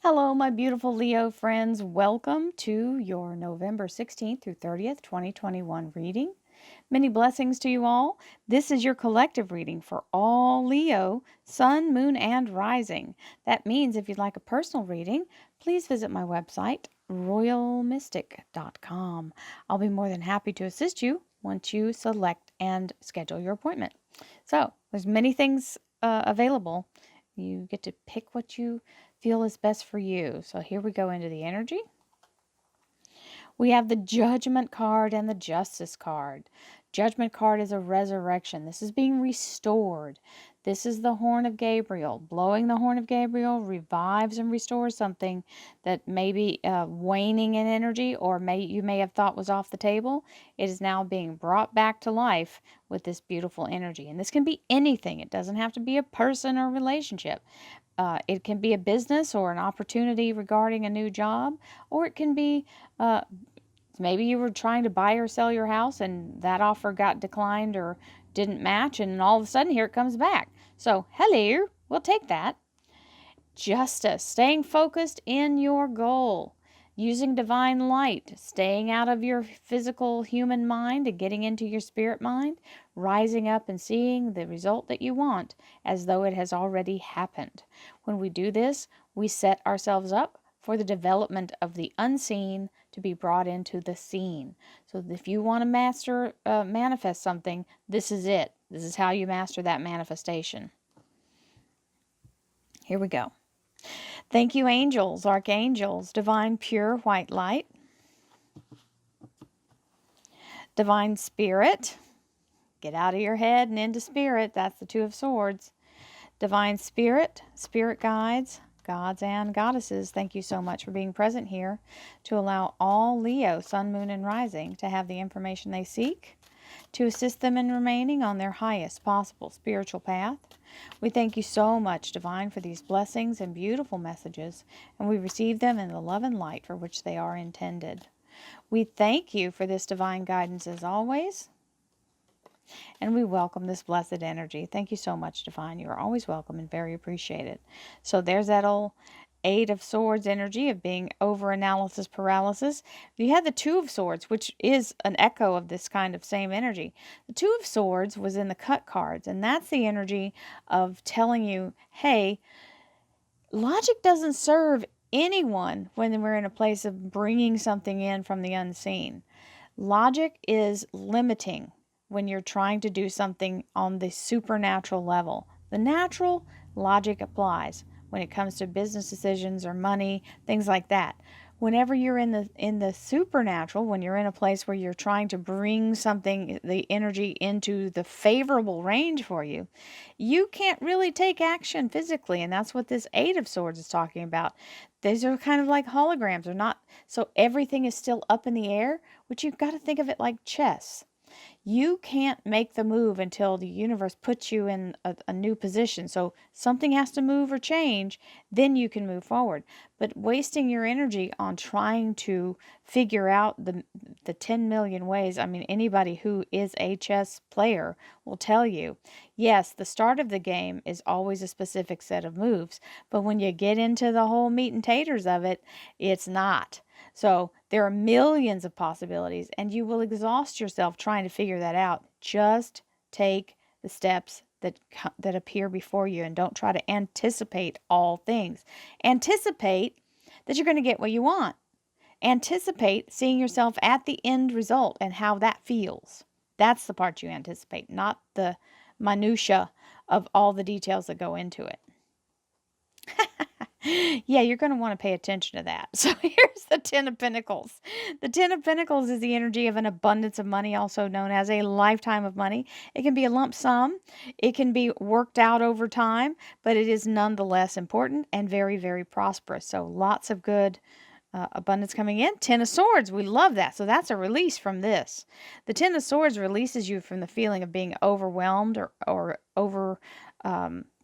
Hello, my beautiful Leo friends. Welcome to your November 16th through 30th, 2021 reading. Many blessings to you all. This is your collective reading for all Leo, Sun, Moon, and Rising. That means if you'd like a personal reading, please visit my website, royalmystic.com. I'll be more than happy to assist you once you select and schedule your appointment. So, there's many things available. You get to pick what you feel is best for you. So here we go into the energy. We have the Judgment card and the Justice card. Judgment card is a resurrection. This is being restored. This is the horn of Gabriel. Blowing the horn of Gabriel revives and restores something that may be waning in energy, or you may have thought was off the table. It is now being brought back to life with this beautiful energy. And this can be anything. It doesn't have to be a person or relationship. It can be a business or an opportunity regarding a new job, or it can be maybe you were trying to buy or sell your house and that offer got declined or didn't match, and all of a sudden here it comes back. So, hello, we'll take that. Justice, staying focused in your goal, using divine light, staying out of your physical human mind and getting into your spirit mind, rising up and seeing the result that you want as though it has already happened. When we do this, we set ourselves up for the development of the unseen to be brought into the seen. So if you want to manifest something, this is it. This is how you master that manifestation. Here we go. Thank you, angels, archangels, divine pure white light, divine spirit. Get out of your head and into spirit. That's the Two of Swords. Divine spirit, spirit guides, gods and goddesses, thank you so much for being present here to allow all Leo, Sun, Moon, and Rising to have the information they seek, to assist them in remaining on their highest possible spiritual path. We thank you so much, Divine, for these blessings and beautiful messages, and we receive them in the love and light for which they are intended. We thank you for this divine guidance as always, and we welcome this blessed energy. Thank you so much, Divine. You are always welcome and very appreciated. So there's that old Eight of Swords energy of being over-analysis paralysis. You had the Two of Swords, which is an echo of this kind of same energy. The Two of Swords was in the cut cards, and that's the energy of telling you, hey, logic doesn't serve anyone when we're in a place of bringing something in from the unseen. Logic is limiting when you're trying to do something on the supernatural level. The natural logic applies when it comes to business decisions or money, things like that. Whenever you're in the supernatural, when you're in a place where you're trying to bring something, the energy into the favorable range for you, you can't really take action physically, and that's what this Eight of Swords is talking about. These are kind of like holograms, or not, so everything is still up in the air, which you've got to think of it like chess. You can't make the move until the universe puts you in a new position. So something has to move or change, then you can move forward. But wasting your energy on trying to figure out the 10 million ways, I mean, anybody who is a chess player will tell you, yes, the start of the game is always a specific set of moves. But when you get into the whole meat and taters of it, it's not. So there are millions of possibilities, and you will exhaust yourself trying to figure that out. Just take the steps that appear before you, and don't try to anticipate all things. Anticipate that you're going to get what you want. Anticipate seeing yourself at the end result and how that feels. That's the part you anticipate, not the minutia of all the details that go into it. Yeah, you're going to want to pay attention to that. So here's the Ten of Pentacles. The Ten of Pentacles is the energy of an abundance of money, also known as a lifetime of money. It can be a lump sum. It can be worked out over time, but it is nonetheless important and very, very prosperous. So lots of good abundance coming in. Ten of Swords, we love that. So that's a release from this. The Ten of Swords releases you from the feeling of being overwhelmed or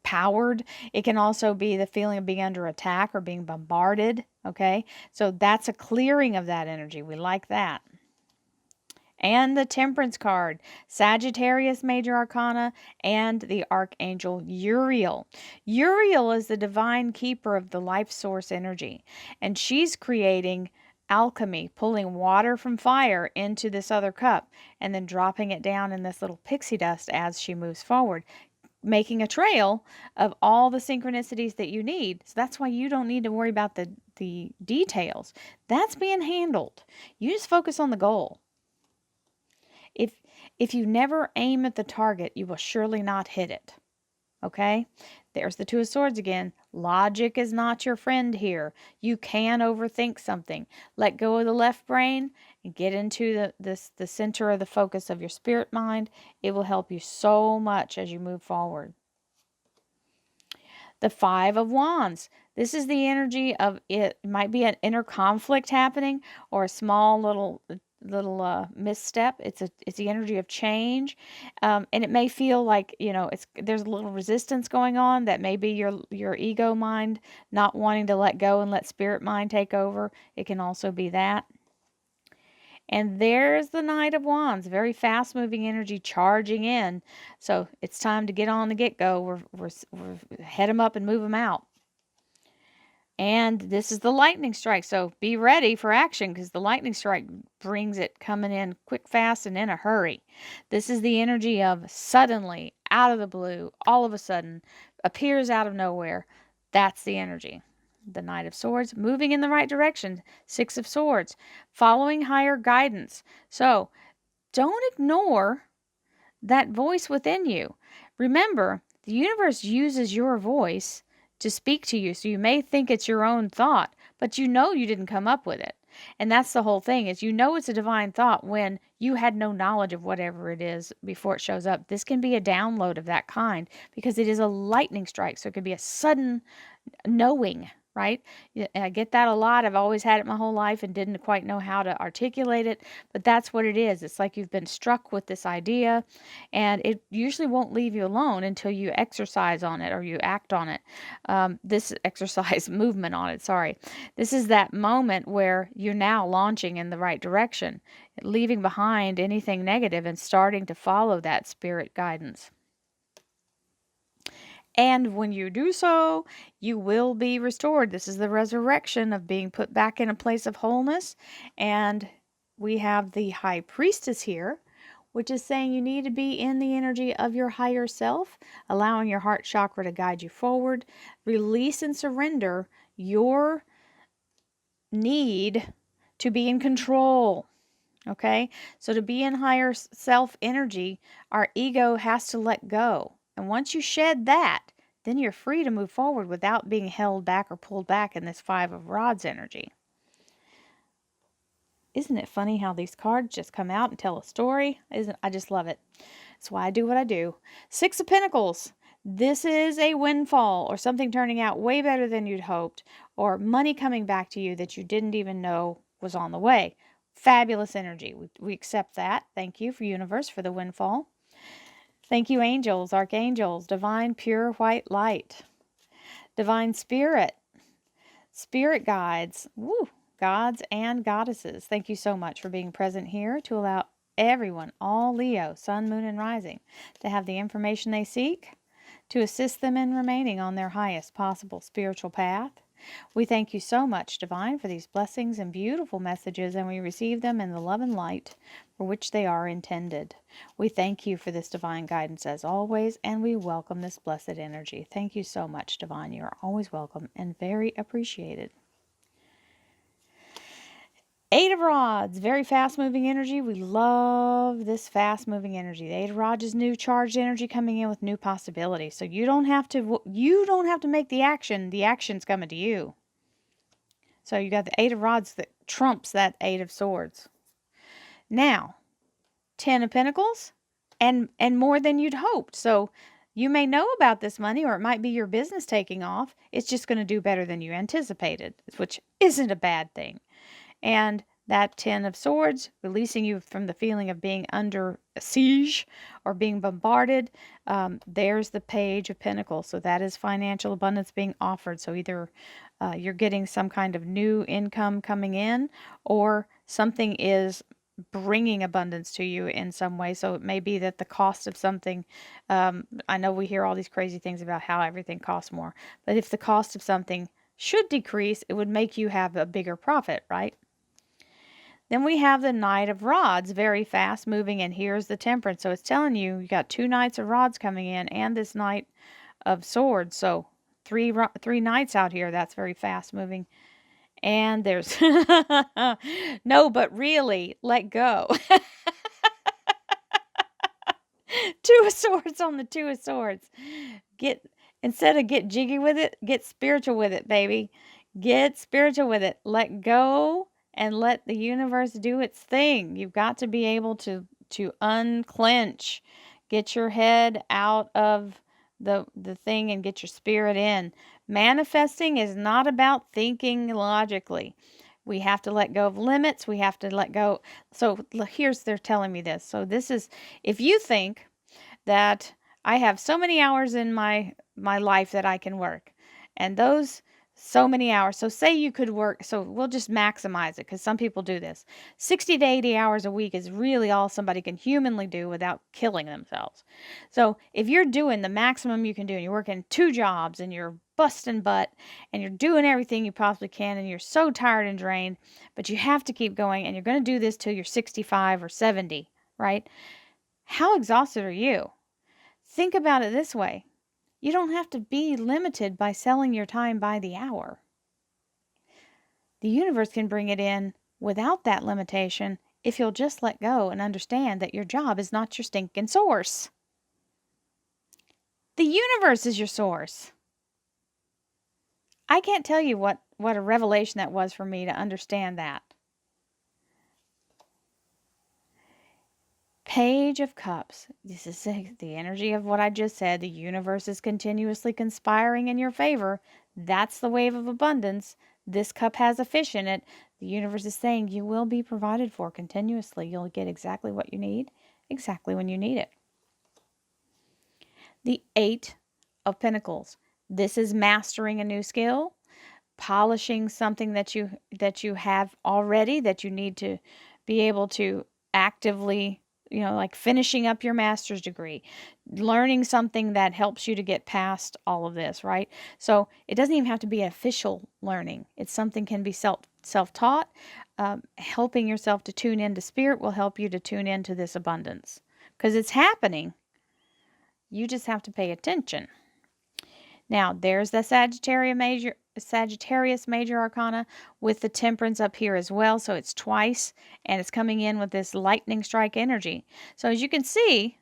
powered. It can also be the feeling of being under attack or being bombarded. Okay, so that's a clearing of that energy. We like that. and the Temperance card, Sagittarius Major Arcana, and the Archangel Uriel. Uriel is the divine keeper of the life source energy, and she's creating alchemy, pulling water from fire into this other cup and then dropping it down in this little pixie dust as she moves forward, making a trail of all the synchronicities that you need. So that's why you don't need to worry about the details. That's being handled. You just focus on the goal. If you never aim at the target, you will surely not hit it. Okay? There's the Two of Swords again. Logic is not your friend here. You can overthink something. Let go of the left brain and get into the center of the focus of your spirit mind. It will help you so much as you move forward. The Five of Wands. This is the energy of it might be an inner conflict happening or a small little misstep. It's the energy of change, and it may feel like there's a little resistance going on. That may be your ego mind not wanting to let go and let spirit mind take over. It can also be that. And there's the Knight of Wands, very fast-moving energy charging in. So it's time to get on the get-go. We're head them up and move them out. And this is the lightning strike. So be ready for action because the lightning strike brings it coming in quick, fast, and in a hurry. This is the energy of suddenly, out of the blue, all of a sudden, appears out of nowhere. That's the energy. The Knight of Swords, moving in the right direction. Six of Swords, following higher guidance. So don't ignore that voice within you. Remember, the universe uses your voice to speak to you. So you may think it's your own thought, but you know you didn't come up with it. And that's the whole thing, is it's a divine thought when you had no knowledge of whatever it is before it shows up. This can be a download of that kind because it is a lightning strike. So it could be a sudden knowing, right? I get that a lot. I've always had it my whole life and didn't quite know how to articulate it, but that's what it is. It's like you've been struck with this idea, and it usually won't leave you alone until you exercise on it or you act on it. This exercise movement on it, sorry. This is that moment where you're now launching in the right direction, leaving behind anything negative and starting to follow that spirit guidance. And when you do so, you will be restored. This is the resurrection of being put back in a place of wholeness. And we have the High Priestess here, which is saying you need to be in the energy of your higher self, allowing your heart chakra to guide you forward. Release and surrender your need to be in control. Okay? So to be in higher self energy, our ego has to let go. And once you shed that, then you're free to move forward without being held back or pulled back in this Five of Rods energy. Isn't it funny how these cards just come out and tell a story? I just love it. That's why I do what I do. Six of Pentacles. This is a windfall or something turning out way better than you'd hoped, or money coming back to you that you didn't even know was on the way. Fabulous energy. We accept that. Thank you, for universe, for the windfall. Thank you, angels, archangels, divine, pure, white light, divine spirit, spirit guides, gods and goddesses. Thank you so much for being present here to allow everyone, all Leo, sun, moon, and rising, to have the information they seek to assist them in remaining on their highest possible spiritual path. We thank you so much, Divine, for these blessings and beautiful messages, and we receive them in the love and light for which they are intended. We thank you for this divine guidance as always, and we welcome this blessed energy. Thank you so much, Divine. You are always welcome and very appreciated. Eight of Rods, very fast-moving energy. We love this fast-moving energy. The Eight of Rods is new charged energy coming in with new possibilities. So you don't have to make the action. The action's coming to you. So you got the Eight of Rods that trumps that Eight of Swords. Now, 10 of Pentacles and more than you'd hoped. So you may know about this money, or it might be your business taking off. It's just going to do better than you anticipated, which isn't a bad thing. And that 10 of Swords, releasing you from the feeling of being under siege or being bombarded. There's the Page of Pentacles. So that is financial abundance being offered. So either you're getting some kind of new income coming in, or something is bringing abundance to you in some way. So it may be that the cost of something, I know we hear all these crazy things about how everything costs more, but if the cost of something should decrease, it would make you have a bigger profit, right? Then we have the Knight of Rods, very fast moving, and here's the Temperance. So it's telling you, you got 2 Knights of Rods coming in and this Knight of Swords. So three knights out here. That's very fast moving. And there's no, but really, let go. 2 of Swords on the 2 of Swords. Instead of get jiggy with it, get spiritual with it, baby. Get spiritual with it. Let go and let the universe do its thing. You've got to be able to unclench. Get your head out of the thing and get your spirit in. Manifesting is not about thinking logically. We have to let go of limits. We have to let go. So they're telling me this. So this is, if you think that I have so many hours in my life that I can work, and those so many hours. So say you could work, so we'll just maximize it because some people do this. 60 to 80 hours a week is really all somebody can humanly do without killing themselves. So if you're doing the maximum you can do and you're working 2 jobs and you're busting butt and you're doing everything you possibly can and you're so tired and drained, but you have to keep going and you're going to do this till you're 65 or 70, right? How exhausted are you? Think about it this way. You don't have to be limited by selling your time by the hour. The universe can bring it in without that limitation if you'll just let go and understand that your job is not your stinking source. The universe is your source. I can't tell you what a revelation that was for me to understand that. Page of Cups. This is the energy of what I just said. The universe is continuously conspiring in your favor. That's the wave of abundance. This cup has a fish in it. The universe is saying you will be provided for continuously. You'll get exactly what you need, exactly when you need it. The 8 of Pentacles. This is mastering a new skill, polishing something that you have already that you need to be able to actively, like finishing up your master's degree, learning something that helps you to get past all of this, right? So it doesn't even have to be official learning. It's something can be self-taught. Helping yourself to tune into spirit will help you to tune into this abundance because it's happening. You just have to pay attention. Now, there's the Sagittarius Major Arcana with the Temperance up here as well. So it's twice, and it's coming in with this lightning strike energy. So as you can see,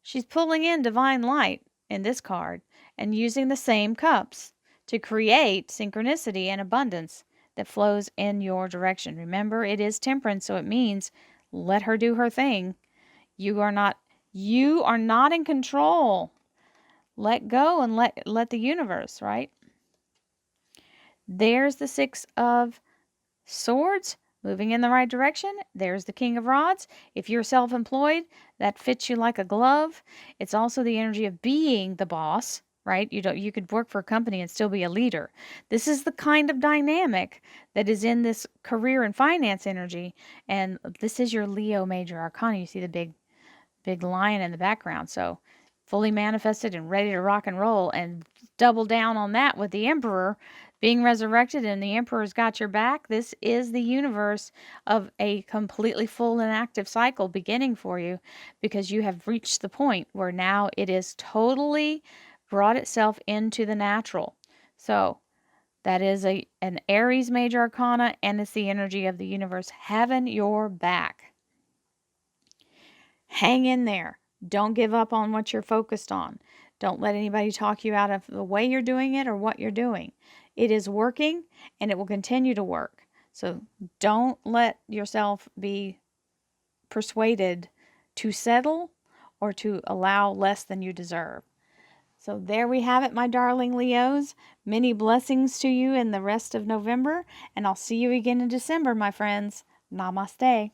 she's pulling in divine light in this card and using the same cups to create synchronicity and abundance that flows in your direction. Remember, it is Temperance, so it means let her do her thing. You are not in control. Let go and let the universe, right? There's the 6 of Swords moving in the right direction. There's the King of Rods. If you're self-employed, that fits you like a glove. It's also the energy of being the boss, right? You could work for a company and still be a leader. This is the kind of dynamic that is in this career and finance energy. And this is your Leo Major Arcana. You see the big lion in the background. So fully manifested and ready to rock and roll, and double down on that with the Emperor being resurrected and the Emperor's got your back. This is the universe of a completely full and active cycle beginning for you because you have reached the point where now it is totally brought itself into the natural. So that is an Aries Major Arcana, and it's the energy of the universe having your back. Hang in there. Don't give up on what you're focused on. Don't let anybody talk you out of the way you're doing it or what you're doing. It is working and it will continue to work. So don't let yourself be persuaded to settle or to allow less than you deserve. So there we have it, my darling Leos. Many blessings to you in the rest of November, and I'll see you again in December, my friends. Namaste.